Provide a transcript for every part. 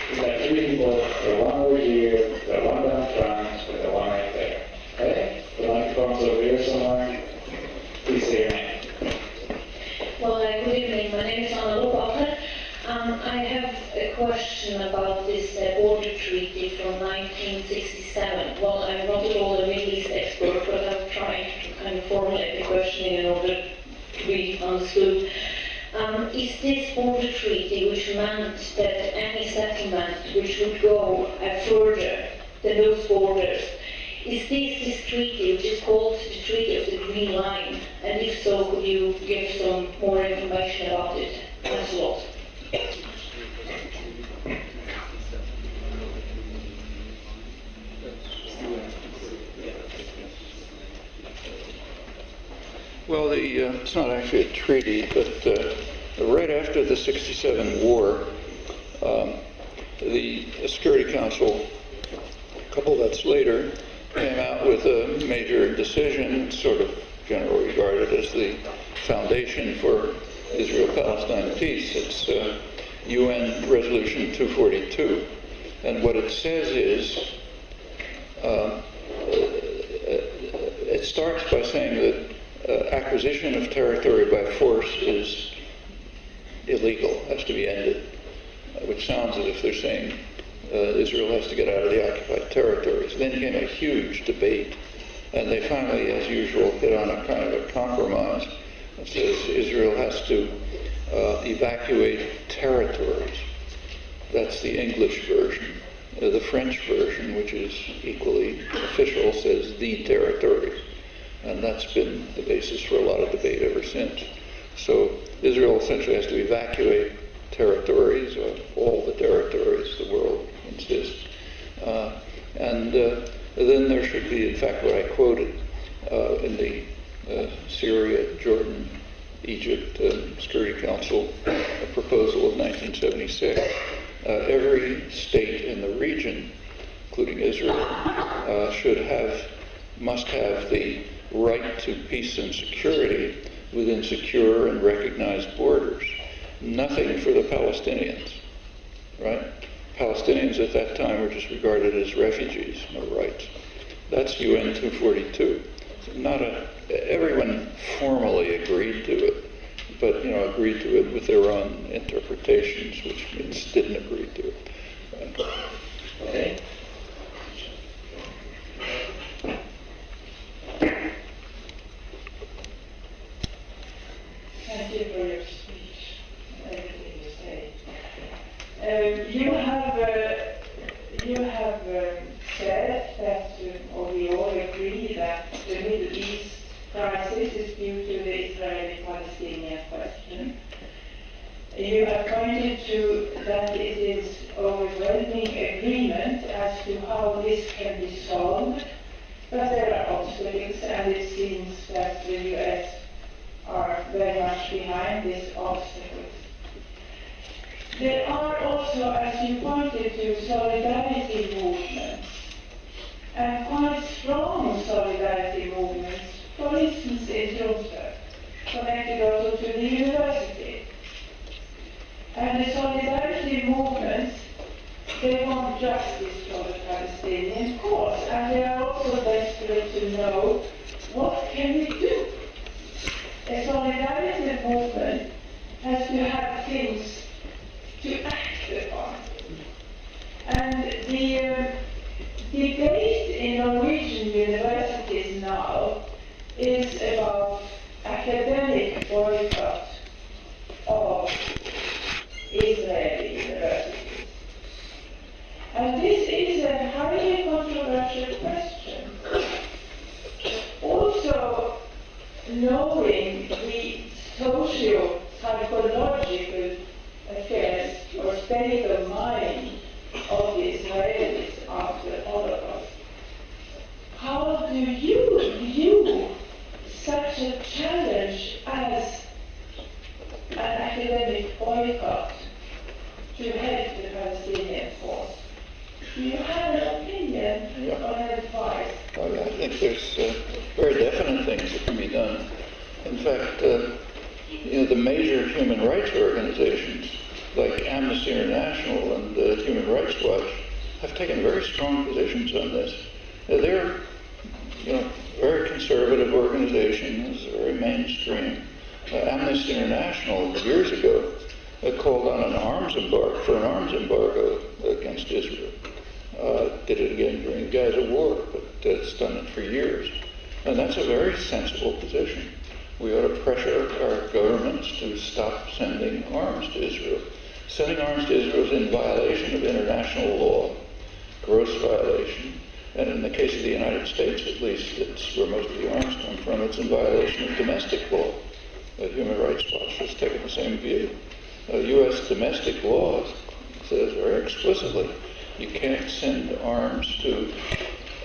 We've got three people, the one over here, the one down front, and the one right there. Okay? The microphone's over here somewhere. Please say your name. Well, good evening. My name is Anna Lopacher. I have a question about this border treaty from 1967. Well, I'm not at all a Middle East expert, but I'm trying to kind of formulate the question in order to be understood. Is this border treaty, which meant that any settlement which would go further than those borders, is this treaty, which is called the Treaty of the Green Line? And if so, could you give some more information about it? Thanks a lot. Well, it's not actually a treaty, but right after the '67 war, the Security Council, a couple of months later, came out with a major decision, sort of generally regarded as the foundation for Israel-Palestine peace. It's UN Resolution 242. And what it says is, it starts by saying that acquisition of territory by force is illegal, has to be ended, which sounds as if they're saying Israel has to get out of the occupied territories. Then came a huge debate, and they finally, as usual, hit on a kind of a compromise that says Israel has to evacuate territories. That's the English version. The French version, which is equally official, says the territories. And that's been the basis for a lot of debate ever since. So Israel essentially has to evacuate territories, or all the territories the world insists. And then there should be, in fact, what I quoted in the Syria, Jordan, Egypt Security Council proposal of 1976. Every state in the region, including Israel, must have the right to peace and security within secure and recognized borders. Nothing for the Palestinians, right? Palestinians at that time were just regarded as refugees, no rights. That's UN 242. Everyone formally agreed to it, but agreed to it with their own interpretations, which means didn't agree to it. Right? Okay. Thank you for your speech and everything you say. You have said that, or we all agree that the Middle East crisis is due to the Israeli-Palestinian question. You have pointed to that it is overwhelming agreement as to how this can be solved, but there are obstacles, and it seems that the US are very much behind these obstacles. There are also, as you pointed to, solidarity movements, and quite strong solidarity movements, for instance in Tromsø, connected also to the university. And the solidarity movements, they want justice for the Palestinian cause, and they are also desperate to know what can we do. A solidarity movement has to have things to act upon. And the debate in Norwegian universities now is about academic boycott of Israeli universities. And this is a highly controversial question. Also, knowing the socio-psychological affairs or state of mind of the Israelis after the Holocaust, how do you view such a challenge as an academic boycott to help the Palestinian cause? Do you have an opinion or an advice? Well, I think there's very definite things that can be done. In fact, the major human rights organizations like Amnesty International and Human Rights Watch have taken very strong positions on this. They're, very conservative organizations, very mainstream. Amnesty International years ago called on an arms embargo against Israel. Did it again during the Gaza war, but it's done it for years. And that's a very sensible position. We ought to pressure our governments to stop sending arms to Israel. Sending arms to Israel is in violation of international law, gross violation. And in the case of the United States, at least, it's where most of the arms come from, it's in violation of domestic law. The Human Rights Watch has taken the same view. U.S. domestic law says very explicitly you can't send arms to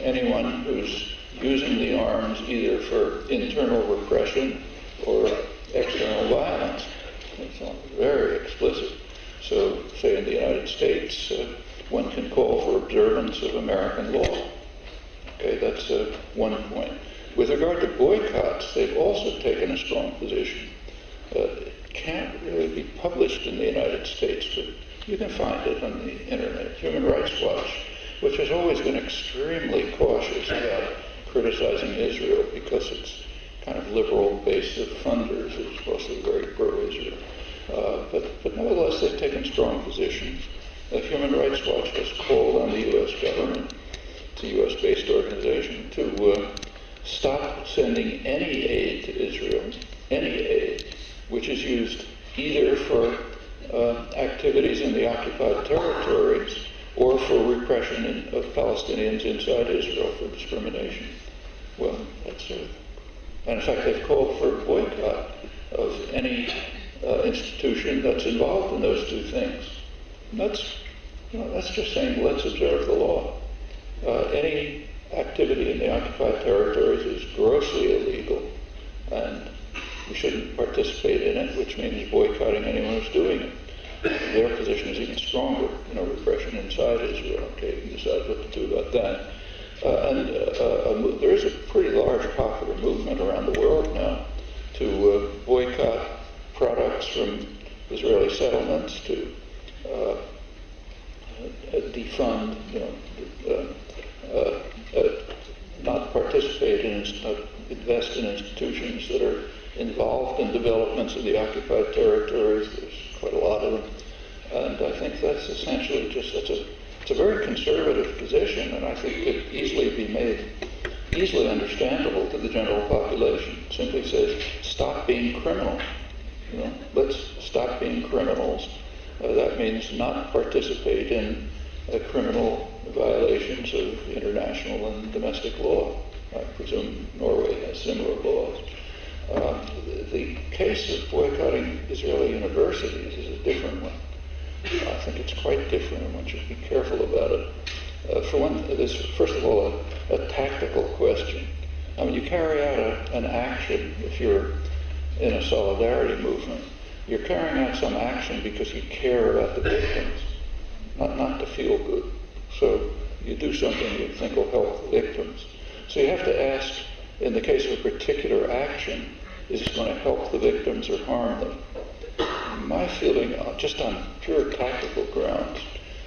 anyone who's using the arms either for internal repression or external violence. It's very explicit. So, say in the United States, one can call for observance of American law. Okay, that's one point. With regard to boycotts, they've also taken a strong position. It can't really be published in the United States, but you can find it on the internet. Human Rights Watch, which has always been extremely cautious about criticizing Israel because it's kind of liberal base of funders. It's mostly very pro-Israel. But nevertheless, they've taken strong positions. Human Rights Watch has called on the U.S. government, it's a U.S.-based organization, to stop sending any aid to Israel, any aid, which is used either for activities in the occupied territories or for repression of Palestinians inside Israel for discrimination. Well, that's and in fact, they've called for a boycott of any institution that's involved in those two things. And that's just saying, let's observe the law. Any activity in the occupied territories is grossly illegal, and we shouldn't participate in it, which means boycotting anyone who's doing it. Their position is even stronger, repression inside Israel. Okay, you can decide what to do about that. There is a pretty large popular movement around the world now to boycott products from Israeli settlements, to defund, not participate in, invest in institutions that are involved in developments of the occupied territories. There's quite a lot of them. And I think that's essentially it's a very conservative position, and I think it could easily be made easily understandable to the general population. It simply says, stop being criminal. Let's stop being criminals. That means not participate in criminal violations of international and domestic law. I presume Norway has similar laws. The case of boycotting Israeli universities is a different one. I think it's quite different, and one should be careful about it. For one, there's first of all a tactical question. I mean, you carry out an action if you're in a solidarity movement. You're carrying out some action because you care about the victims, not to feel good. So you do something you think will help the victims. So you have to ask, in the case of a particular action, is it going to help the victims or harm them? My feeling, just on pure tactical grounds,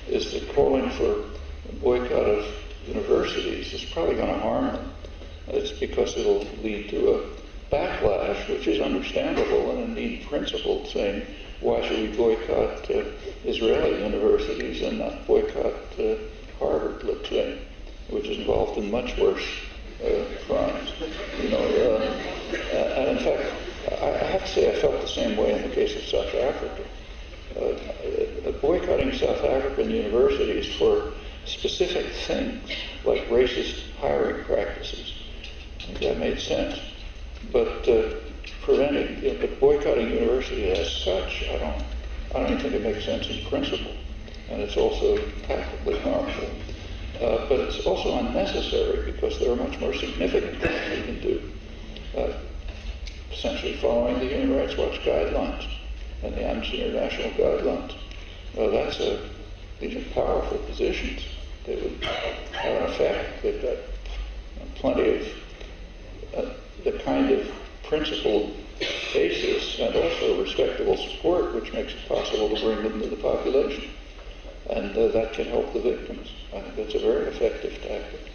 is that calling for a boycott of universities is probably going to harm them. It's because it'll lead to a backlash, which is understandable and indeed principled, saying, why should we boycott Israeli universities and not boycott Harvard, let's say, which is involved in much worse crimes. And in fact, I have to say I felt the same way in the case of South Africa. Boycotting South African universities for specific things, like racist hiring practices, I think that made sense. But but boycotting universities as such, I don't even think it makes sense in principle, and it's also tactically harmful. But it's also unnecessary because there are much more significant things we can do. Essentially following the Human Rights Watch guidelines and the Amnesty International guidelines. These are powerful positions. They would have an effect. They've got plenty of the kind of principled basis and also respectable support which makes it possible to bring them to the population. and that can help the victims. I think that's a very effective tactic.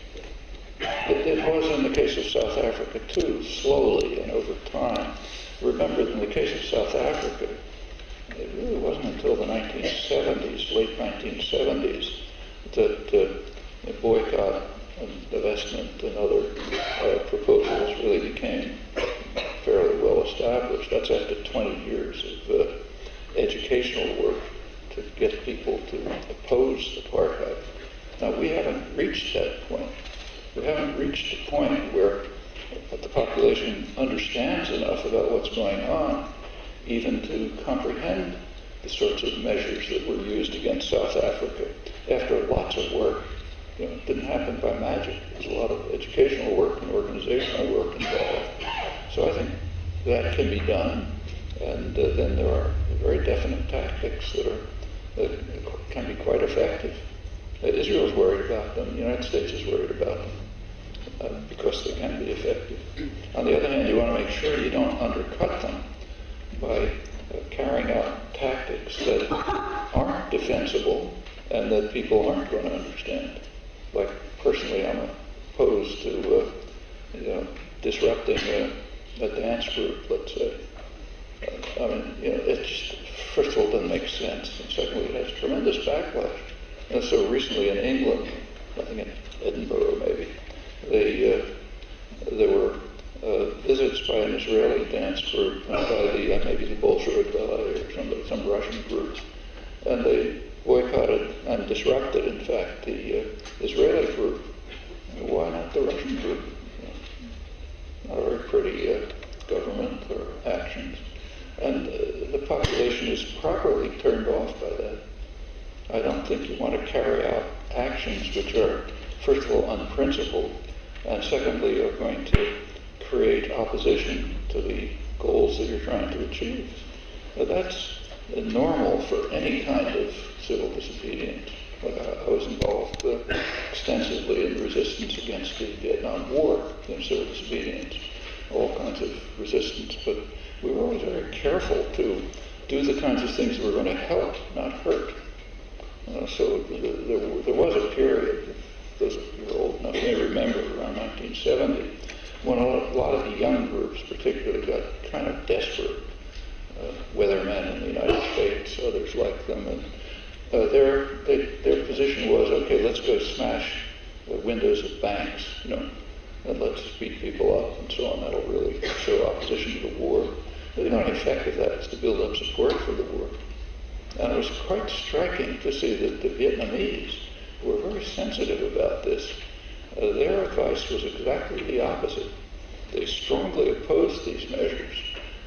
It was in the case of South Africa too, slowly and over time. Remember, in the case of South Africa, it really wasn't until the 1970s, late 1970s, that the boycott and divestment and other proposals really became fairly well established. That's after 20 years of educational work to get people to oppose apartheid. Now, we haven't reached that point. We haven't reached a point where the population understands enough about what's going on even to comprehend the sorts of measures that were used against South Africa after lots of work. It didn't happen by magic. There's a lot of educational work and organizational work involved. So I think that can be done, and then there are very definite tactics that can be quite effective. Israel's worried about them. The United States is worried about them because they can be effective. On the other hand, you want to make sure you don't undercut them by carrying out tactics that aren't defensible and that people aren't going to understand. Like, personally, I'm opposed to disrupting a dance group, let's say. I mean, it just, first of all, doesn't make sense, and secondly, it has tremendous backlash. And so recently in England, I think in Edinburgh maybe, there were visits by an Israeli dance group, by maybe the Bolshevik Ballet or some Russian group, and they boycotted and disrupted, in fact, the Israeli group. Why not the Russian group? Not a very pretty government or actions. And the population is properly turned off by that. I don't think you want to carry out actions which are, first of all, unprincipled, and secondly, are going to create opposition to the goals that you're trying to achieve. That's normal for any kind of civil disobedience. I was involved extensively in resistance against the Vietnam War, in civil disobedience, all kinds of resistance, but we were always very careful to do the kinds of things that were going to help, not hurt. So there was a period, those of you who are old enough may remember, around 1970, when a lot of the young groups particularly got kind of desperate. Weathermen in the United States, others like them, and their position was, okay, let's go smash the windows of banks, and let's beat people up and so on. That'll really show opposition to the war. The only effect of that is to build up support for the war. And it was quite striking to see that the Vietnamese were very sensitive about this. Their advice was exactly the opposite. They strongly opposed these measures.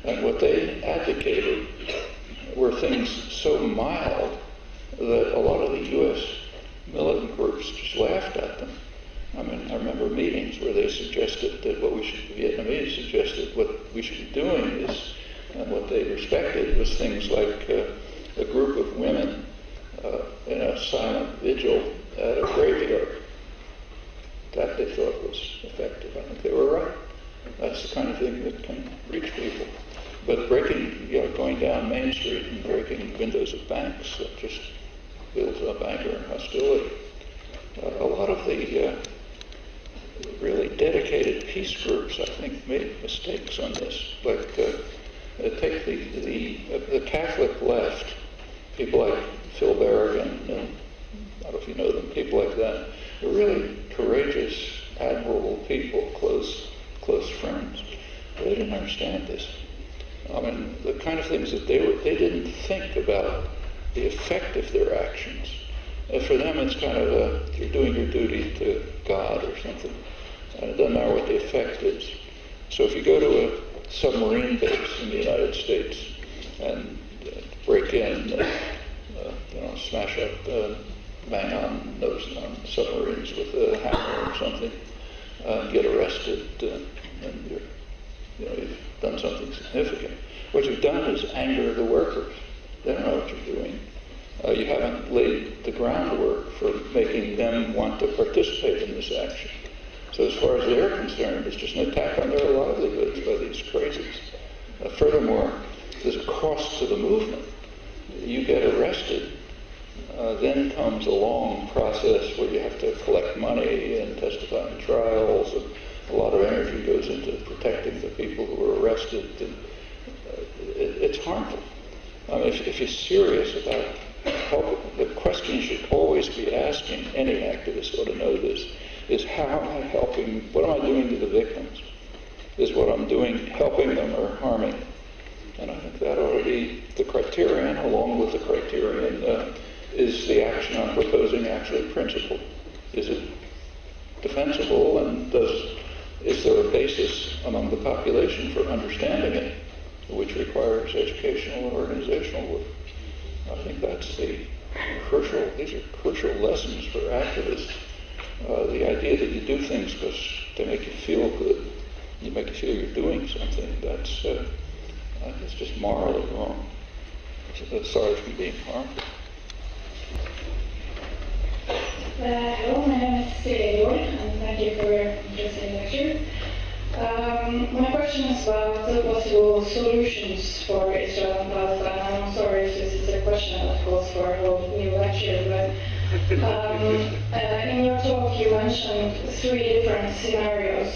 And what they advocated were things so mild that a lot of the U.S. militant groups just laughed at them. I mean, I remember meetings where they suggested that the Vietnamese suggested what we should be doing is, and what they respected was things like a group of women in a silent vigil at a graveyard. That they thought was effective. I think they were right. That's the kind of thing that can reach people. But going down Main Street and breaking windows of banks, that just builds up anger and hostility. A lot of the really dedicated peace groups, I think, made mistakes on this. Like, take the Catholic left, people like Phil Berrigan, and I don't know if you know them, people like that, they're really courageous, admirable people, close friends. They didn't understand this. I mean, the kind of things that they didn't think about the effect of their actions. For them, it's kind of you're doing your duty to God or something, and it doesn't matter what the effect is. So if you go to a submarine base in the United States and break in, smash up, bang on submarines with a hammer or something, get arrested, and you've done something significant. What you've done is anger the workers. They don't know what you're doing. You haven't laid the groundwork for making them want to participate in this action. So as far as they're concerned, it's just an attack on their livelihoods by these crazies. Furthermore, there's a cost to the movement. You get arrested Then comes a long process where you have to collect money and testify in trials, and a lot of energy goes into protecting the people who are arrested. And it's harmful. I mean, if you're serious about helping, the question you should always be asking, any activist ought to know this, is how am I helping, what am I doing to the victims? Is what I'm doing helping them or harming them? And I think that ought to be the criterion. Along with the criterion is the action I'm proposing actually principled? Is it defensible, and is there a basis among the population for understanding it, which requires educational and organizational work? I think that's these are crucial lessons for activists. The idea that you do things because they make you feel good, you make you feel you're doing something, that's just morally wrong. Aside from being harmful. Hello, my name is Silja Jord, and thank you for your interesting lecture. My question is about the possible solutions for Israel and Palestine. I'm sorry if this is a question that calls for a whole new lecture, but in your talk you mentioned 3 different scenarios.